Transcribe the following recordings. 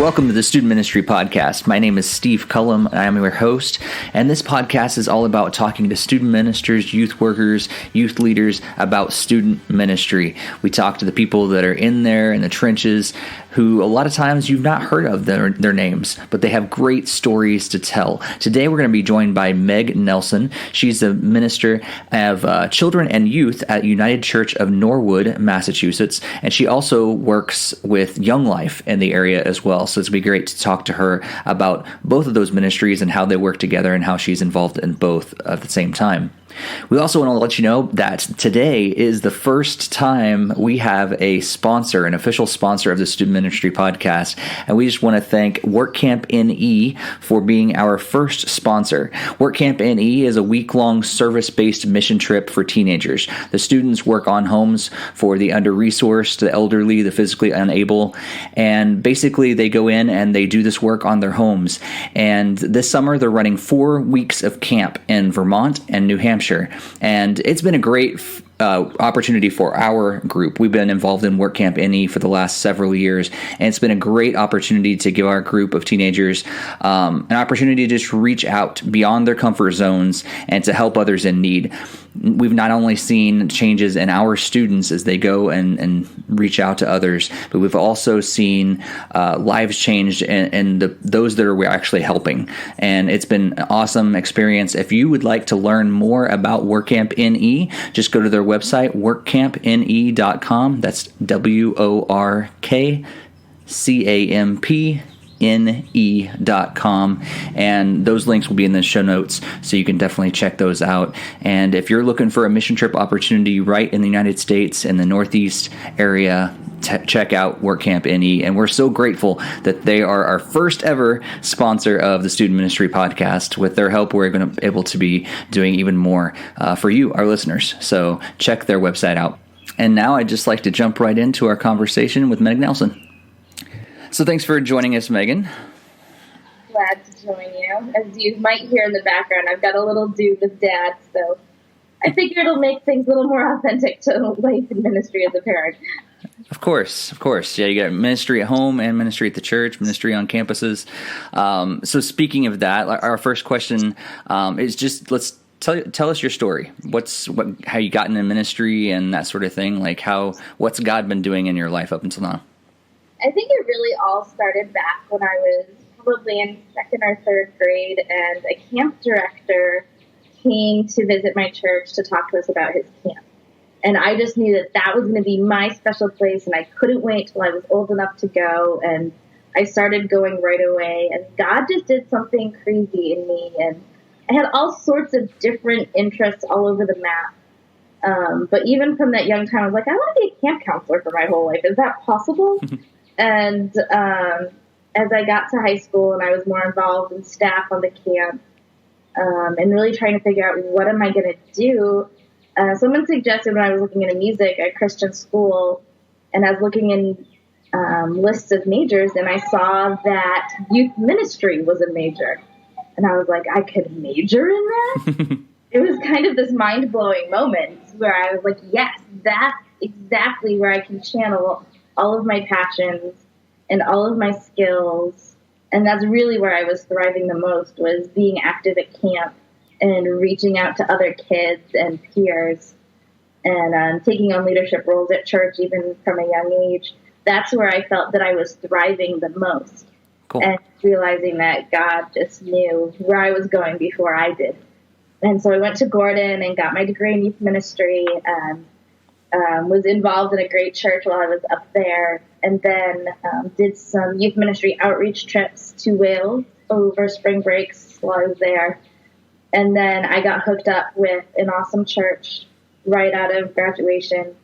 Welcome to the Student Ministry Podcast. My name is Steve Cullum, and I'm your host. And this podcast is all about talking to student ministers, youth workers, youth leaders about student ministry. We talk to the people that are in there in the trenches who a lot of times you've not heard of their names, but they have great stories to tell. Today we're going to be joined by Meg Nelson. She's the minister of children and youth at United Church of Norwood, Massachusetts, and she also works with Young Life in the area as well. So it's going to be great to talk to her about both of those ministries and how they work together and how she's involved in both at the same time. We also want to let you know that today is the first time we have a sponsor, an official sponsor of the Student Ministry Podcast, and we just want to thank WorkCamp NE for being our first sponsor. WorkCamp NE is a week-long service-based mission trip for teenagers. The students work on homes for the under-resourced, the elderly, the physically unable, and basically they go in and they do this work on their homes. And this summer they're running 4 weeks of camp in Vermont and New Hampshire. And it's been a great opportunity for our group. We've been involved in WorkCamp NE for the last several years, and it's been a great opportunity to give our group of teenagers an opportunity to just reach out beyond their comfort zones and to help others in need. We've not only seen changes in our students as they go and reach out to others, but we've also seen lives changed and those that are we're actually helping. And it's been an awesome experience. If you would like to learn more about WorkCamp NE, just go to their website, workcampne.com. That's WorkCampne.com, and those links will be in the show notes, so you can definitely check those out. And if you're looking for a mission trip opportunity right in the United States in the Northeast area, check out WorkCamp NE, and we're so grateful that they are our first ever sponsor of the Student Ministry Podcast. With their help, we're going to be able to be doing even more for you, our listeners. So check their website out. And now I'd just like to jump right into our conversation with Meg Nelson. So thanks for joining us, Megan. Glad to join you. As you might hear in the background, I've got a little dude with Dad, so I figure it'll make things a little more authentic to life and ministry as a parent. Of course. Yeah, you got ministry at home and ministry at the church, ministry on campuses. So speaking of that, our first question is just let's tell us your story. How you got into ministry and that sort of thing. Like what's God been doing in your life up until now? I think it really all started back when I was probably in 2nd or 3rd grade, and a camp director came to visit my church to talk to us about his camp. And I just knew that was going to be my special place, and I couldn't wait till I was old enough to go. And I started going right away, and God just did something crazy in me. And I had all sorts of different interests all over the map. But even from that young time, I was like, I want to be a camp counselor for my whole life. Is that possible? And as I got to high school and I was more involved in staff on the camp and really trying to figure out what am I going to do, someone suggested when I was looking into music at Christian school, and I was looking in lists of majors, and I saw that youth ministry was a major. And I was like, I could major in that? It was kind of this mind-blowing moment where I was like, yes, that's exactly where I can channel all of my passions and all of my skills. And that's really where I was thriving the most, was being active at camp and reaching out to other kids and peers and taking on leadership roles at church, even from a young age. That's where I felt that I was thriving the most. Cool. And realizing that God just knew where I was going before I did. And so I went to Gordon and got my degree in youth ministry and was involved in a great church while I was up there, and then did some youth ministry outreach trips to Wales over spring breaks while I was there. And then I got hooked up with an awesome church right out of graduation.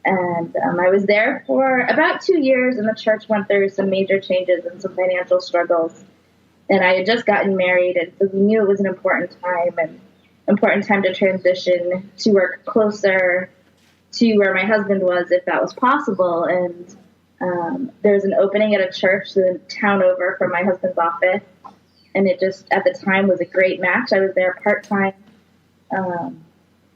And I was there for about 2 years, and the church went through some major changes and some financial struggles. And I had just gotten married, and so we knew it was an important time to transition to work closer to where my husband was, if that was possible. And there was an opening at a church the town over from my husband's office, and it just, at the time, was a great match. I was there part-time.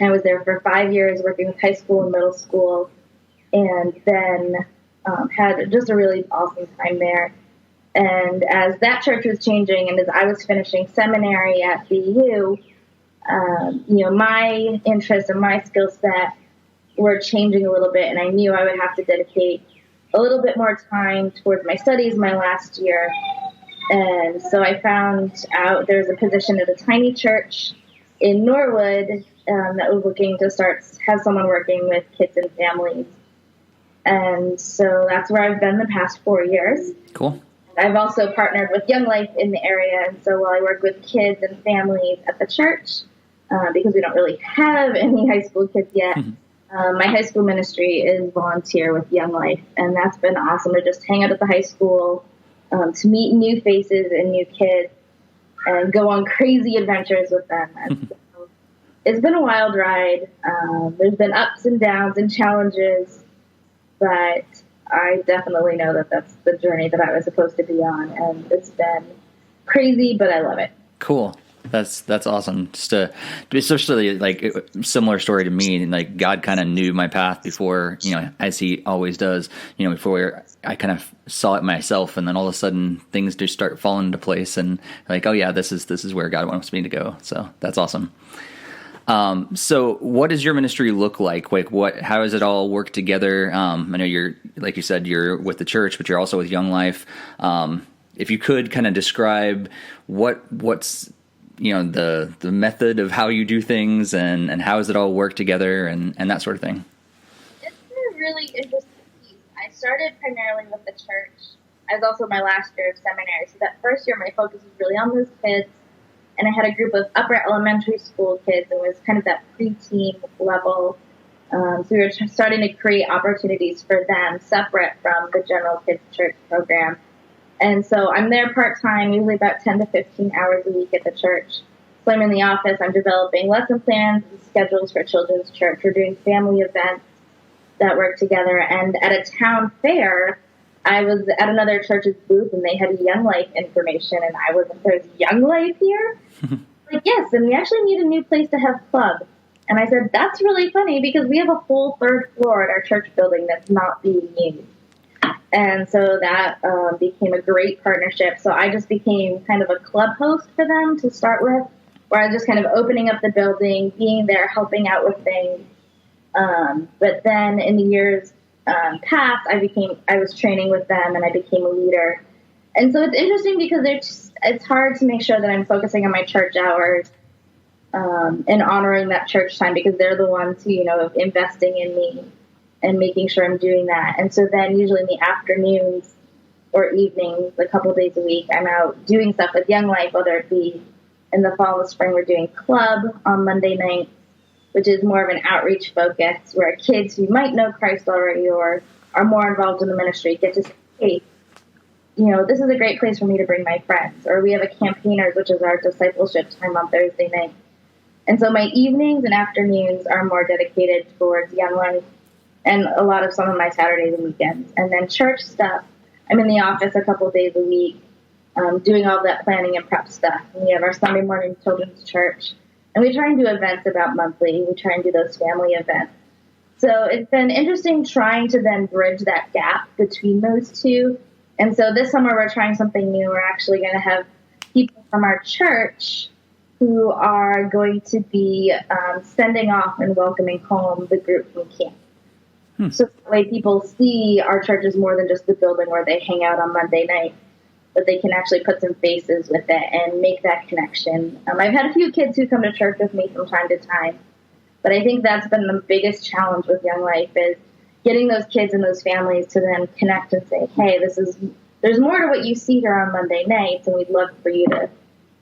I was there for 5 years working with high school and middle school, and then had just a really awesome time there. And as that church was changing and as I was finishing seminary at BU, my interests and my skill set were changing a little bit, and I knew I would have to dedicate a little bit more time towards my studies my last year. And so I found out there was a position at a tiny church in Norwood that was looking to have someone working with kids and families. And so that's where I've been the past 4 years. Cool. I've also partnered with Young Life in the area, and so while I work with kids and families at the church, because we don't really have any high school kids yet, my high school ministry is volunteer with Young Life, and that's been awesome to just hang out at the high school, to meet new faces and new kids, and go on crazy adventures with them. And so it's been a wild ride. There's been ups and downs and challenges, but I definitely know that that's the journey that I was supposed to be on, and it's been crazy, but I love it. Cool. That's awesome. Especially like similar story to me, and like God kind of knew my path before, as He always does. Before I kind of saw it myself, and then all of a sudden things just start falling into place, and like, oh yeah, this is where God wants me to go. So that's awesome. So what does your ministry look like? How does it all work together? I know you're, like you said, you're with the church, but you're also with Young Life. If you could kind of describe what's, the method of how you do things and how does it all work together and that sort of thing. It's a really interesting piece. I started primarily with the church. I was also my last year of seminary. So that first year, my focus was really on those kids. And I had a group of upper elementary school kids. It was kind of that preteen level. So we were starting to create opportunities for them separate from the general kids church program. And so I'm there part-time, usually about 10 to 15 hours a week at the church. So I'm in the office. I'm developing lesson plans and schedules for children's church. We're doing family events that work together. And at a town fair, I was at another church's booth, and they had Young Life information, and I was like, there's Young Life here? Like, yes, and we actually need a new place to have club. And I said, that's really funny because we have a whole third floor at our church building that's not being used. And so that became a great partnership. So I just became kind of a club host for them to start with, where I was just kind of opening up the building, being there, helping out with things. But then in the years past, I was training with them, and I became a leader. And so it's interesting because it's hard to make sure that I'm focusing on my church hours and honoring that church time, because they're the ones who, investing in me and making sure I'm doing that. And so then usually in the afternoons or evenings, a couple days a week, I'm out doing stuff with Young Life, whether it be in the fall and spring, we're doing club on Monday nights, which is more of an outreach focus, where kids who might know Christ already or are more involved in the ministry get to say, hey, this is a great place for me to bring my friends. Or we have a campaigners, which is our discipleship time on Thursday night. And so my evenings and afternoons are more dedicated towards Young Life, and a lot of some of my Saturdays and weekends. And then church stuff, I'm in the office a couple days a week, doing all that planning and prep stuff. And we have our Sunday morning children's church. And we try and do events about monthly. We try and do those family events. So it's been interesting trying to then bridge that gap between those two. And so this summer we're trying something new. We're actually going to have people from our church who are going to be sending off and welcoming home the group from camp. So that way people see our church is more than just the building where they hang out on Monday night, but they can actually put some faces with it and make that connection. I've had a few kids who come to church with me from time to time, but I think that's been the biggest challenge with Young Life is getting those kids and those families to then connect and say, hey, there's more to what you see here on Monday nights, and we'd love for you to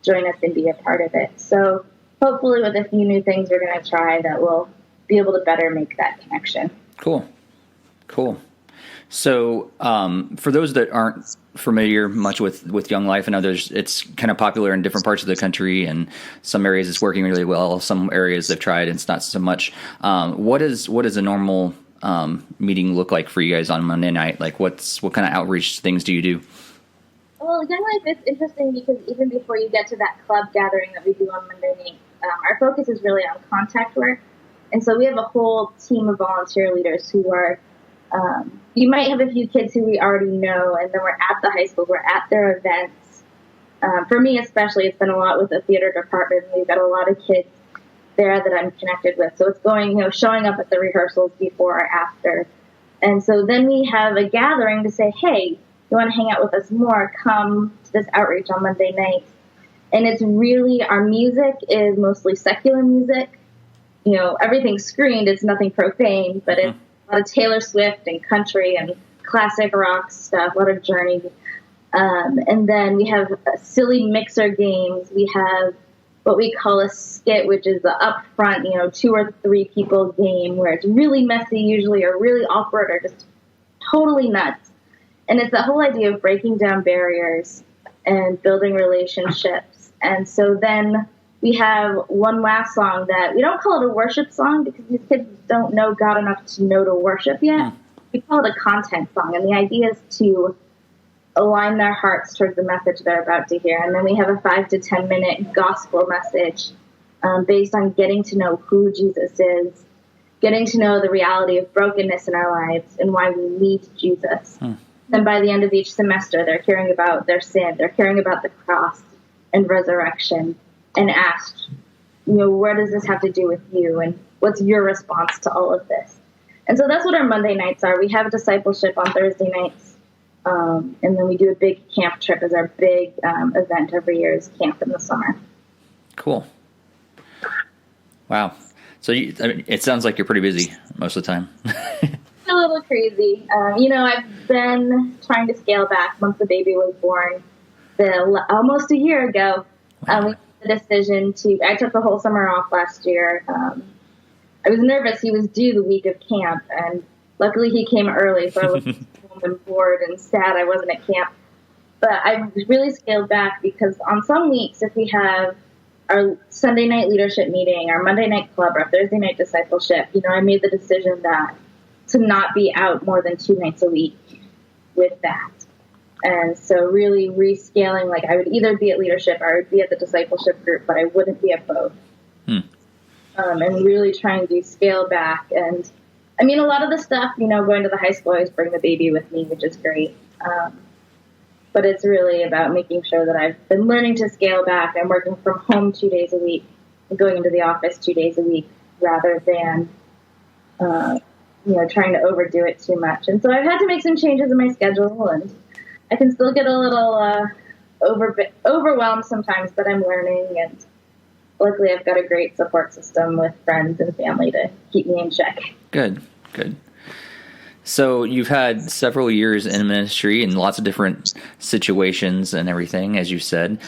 join us and be a part of it. So hopefully with a few new things we're going to try that will be able to better make that connection. Cool. So for those that aren't familiar much with Young Life, I know it's kind of popular in different parts of the country, and some areas it's working really well. Some areas they've tried and it's not so much. What does a normal meeting look like for you guys on Monday night? Like what kind of outreach things do you do? Well, Young Life is interesting because even before you get to that club gathering that we do on Monday night, our focus is really on contact work. And so we have a whole team of volunteer leaders who are You might have a few kids who we already know, and then we're at the high school, we're at their events. For me especially, it's been a lot with the theater department. We've got a lot of kids there that I'm connected with. So it's going, showing up at the rehearsals before or after. And so then we have a gathering to say, hey, you want to hang out with us more? Come to this outreach on Monday night. And it's really, our music is mostly secular music. Everything's screened. It's nothing profane, but it's a lot of Taylor Swift and country and classic rock stuff, a lot of Journey. And then we have silly mixer games. We have what we call a skit, which is the upfront, 2 or 3 people game where it's really messy usually, or really awkward, or just totally nuts. And it's the whole idea of breaking down barriers and building relationships. And so then we have one last song that we don't call it a worship song because these kids don't know God enough to know to worship yet. We call it a content song. And the idea is to align their hearts towards the message they're about to hear. And then we have a 5 to 10 minute gospel message based on getting to know who Jesus is, getting to know the reality of brokenness in our lives and why we need Jesus. Then by the end of each semester, they're hearing about their sin. They're hearing about the cross and resurrection and ask, where does this have to do with you? And what's your response to all of this? And so that's what our Monday nights are. We have discipleship on Thursday nights. And then we do a big camp trip as our big event every year is camp in the summer. Cool. Wow. So it sounds like you're pretty busy most of the time. A little crazy. I've been trying to scale back once the baby was born almost a year ago. Wow. We made the decision I took the whole summer off last year. I was nervous. He was due the week of camp, and luckily he came early, so I was home and bored and sad I wasn't at camp. But I really scaled back because on some weeks, if we have our Sunday night leadership meeting, our Monday night club, our Thursday night discipleship, I made the decision to not be out more than 2 nights a week with that. And so really rescaling, like I would either be at leadership or I would be at the discipleship group, but I wouldn't be at both. And really trying to scale back. And I mean, a lot of the stuff, going to the high school, I always bring the baby with me, which is great. But it's really about making sure that I've been learning to scale back. I'm working from home 2 days a week and going into the office 2 days a week rather than, trying to overdo it too much. And so I've had to make some changes in my schedule, and I can still get a little overwhelmed sometimes, but I'm learning, and luckily I've got a great support system with friends and family to keep me in check. Good. So you've had several years in ministry in lots of different situations and everything, as you said.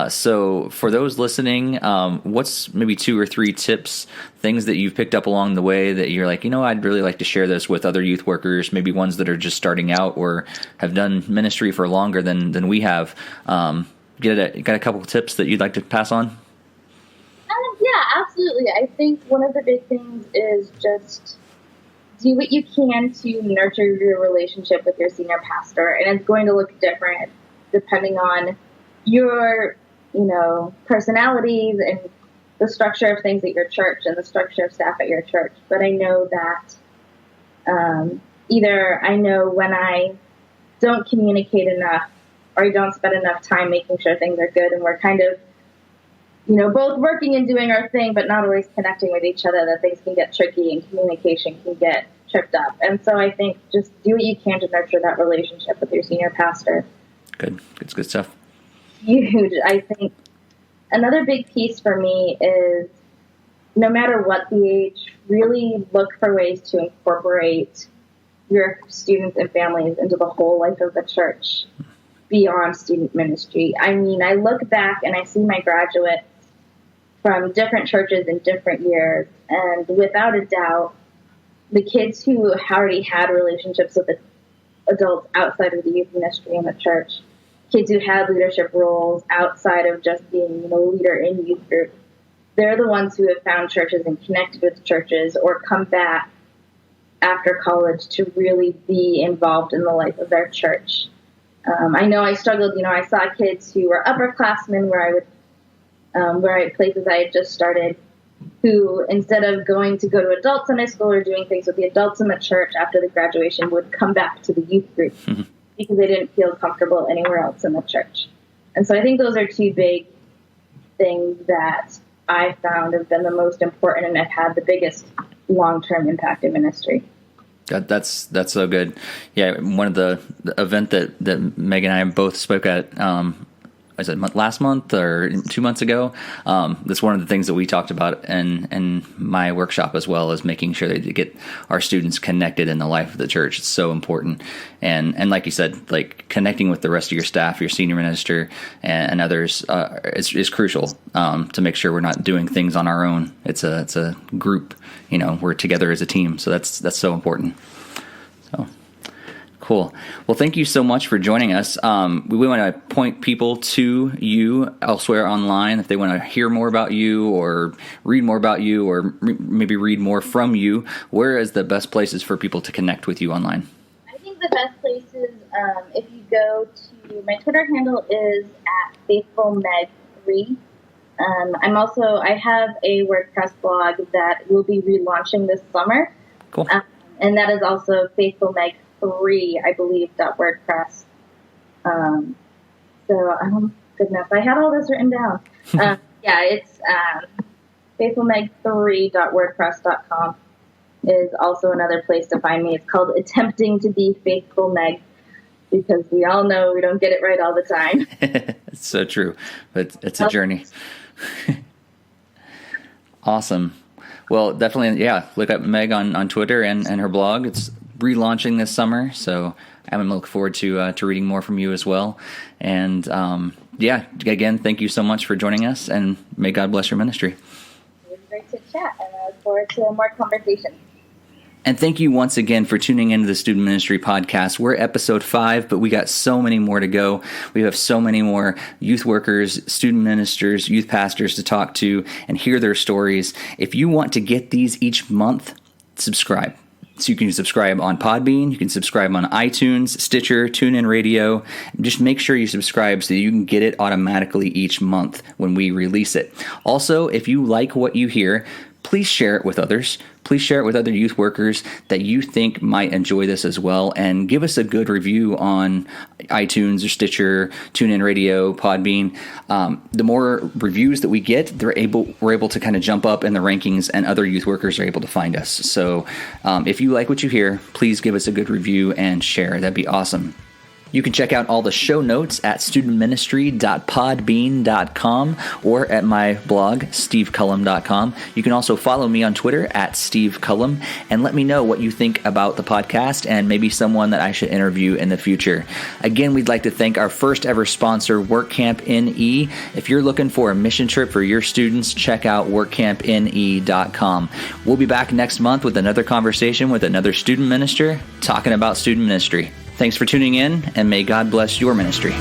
So for those listening, what's maybe 2 or 3 tips, things that you've picked up along the way that you're like, I'd really like to share this with other youth workers, maybe ones that are just starting out or have done ministry for longer than we have. Got a couple of tips that you'd like to pass on? Yeah, absolutely. I think one of the big things is just do what you can to nurture your relationship with your senior pastor. And it's going to look different depending on your, personalities and the structure of things at your church and the structure of staff at your church. But I know that either I know when I don't communicate enough or I don't spend enough time making sure things are good and we're kind of both working and doing our thing, but not always connecting with each other, that things can get tricky and communication can get tripped up. And so I think just do what you can to nurture that relationship with your senior pastor. Good. It's good stuff. Huge. I think another big piece for me is no matter what the age, really look for ways to incorporate your students and families into the whole life of the church beyond student ministry. I mean, I look back and I see my graduates from different churches in different years, and without a doubt, the kids who already had relationships with the adults outside of the youth ministry in the church, kids who had leadership roles outside of just being, a leader in youth group, they're the ones who have found churches and connected with churches or come back after college to really be involved in the life of their church. I know I struggled, I saw kids who were upperclassmen where I places I had just started who, instead of going to go to adult Sunday school or doing things with the adults in the church after the graduation, would come back to the youth group because they didn't feel comfortable anywhere else in the church. And so I think those are two big things that I found have been the most important and have had the biggest long-term impact in ministry. That's so good. Yeah, one of the event that Meg and I both spoke at, was it last month or 2 months ago? That's one of the things that we talked about in my workshop as well, is making sure that you get our students connected in the life of the church. It's so important. And like you said, like connecting with the rest of your staff, your senior minister and others is crucial to make sure we're not doing things on our own. It's a group, we're together as a team. So that's so important. So cool. Well, thank you so much for joining us. We want to point people to you elsewhere online if they want to hear more about you or read more about you or maybe read more from you. Where is the best places for people to connect with you online? I think the best places, if you go to, my Twitter handle is @FaithfulMeg3. I have a WordPress blog that will be relaunching this summer. Cool. And that is also FaithfulMeg3, I believe, .wordpress. Goodness, I had all this written down. It's faithfulmeg3.wordpress.com is also another place to find me. It's called Attempting to be Faithful Meg, because we all know we don't get it right all the time. It's so true, but it's a journey. Awesome. Well, definitely, look up Meg on Twitter and her blog. It's relaunching this summer, so I'm looking forward to reading more from you as well. And again, thank you so much for joining us, and may God bless your ministry. It was great to chat, and I look forward to more conversations. And thank you once again for tuning into the Student Ministry Podcast. We're episode 5, but we got so many more to go. We have so many more youth workers, student ministers, youth pastors to talk to and hear their stories. If you want to get these each month, subscribe. So you can subscribe on Podbean, you can subscribe on iTunes, Stitcher, TuneIn Radio. Just make sure you subscribe so you can get it automatically each month when we release it. Also, if you like what you hear, please share it with others. Please share it with other youth workers that you think might enjoy this as well, and give us a good review on iTunes or Stitcher, TuneIn Radio, Podbean. The more reviews that we get, we're able to kind of jump up in the rankings, and other youth workers are able to find us. So if you like what you hear, please give us a good review and share. That'd be awesome. You can check out all the show notes at studentministry.podbean.com or at my blog, stevecullum.com. You can also follow me on Twitter at stevecullum and let me know what you think about the podcast and maybe someone that I should interview in the future. Again, we'd like to thank our first ever sponsor, WorkCamp NE. If you're looking for a mission trip for your students, check out workcampne.com. We'll be back next month with another conversation with another student minister talking about student ministry. Thanks for tuning in, and may God bless your ministry.